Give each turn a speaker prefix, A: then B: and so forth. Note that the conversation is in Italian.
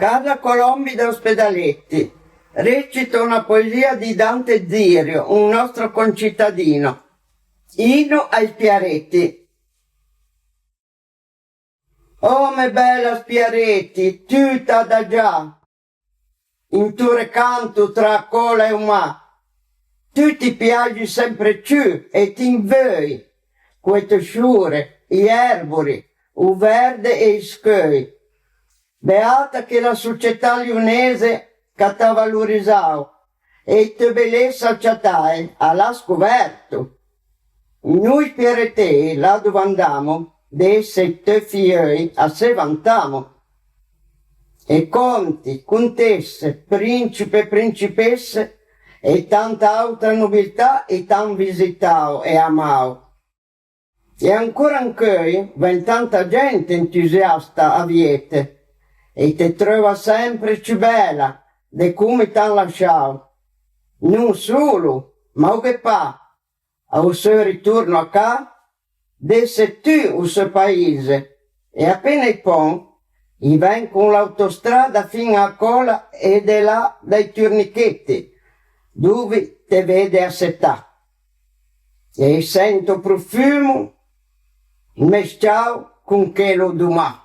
A: Casa Colombi da Ospedaletti. Recita una poesia di Dante Zirio, un nostro concittadino. Inno ai Spiaretti. Oh, me bella Spiaretti, tu t'ha da già, in tuo recanto tra cola e umà. Tu ti piagi sempre più e ti invei, queste sciure, gli erbori, il verde e i scoi. Beata che la società lionese che t'ha valorizzato e te bellezza ciatai all'ha scoperto. Noi Spiaretti, là dove andiamo, dei sette figli a se vantiamo. E conti, contesse, principe e principesse e tanta altra nobiltà e tan visitao e amao. E ancora anche ven tanta gente entusiasta a Viete e te trova sempre più bella de come t'han lasciato. Non solo, ma che fa, al suo ritorno a casa, desse tu il suo paese e appena i pon, i ven con l'autostrada fino a Cola e de là dai Turnichetti, dove te vede a setà. E sento profumo mesciato con quello d'umà.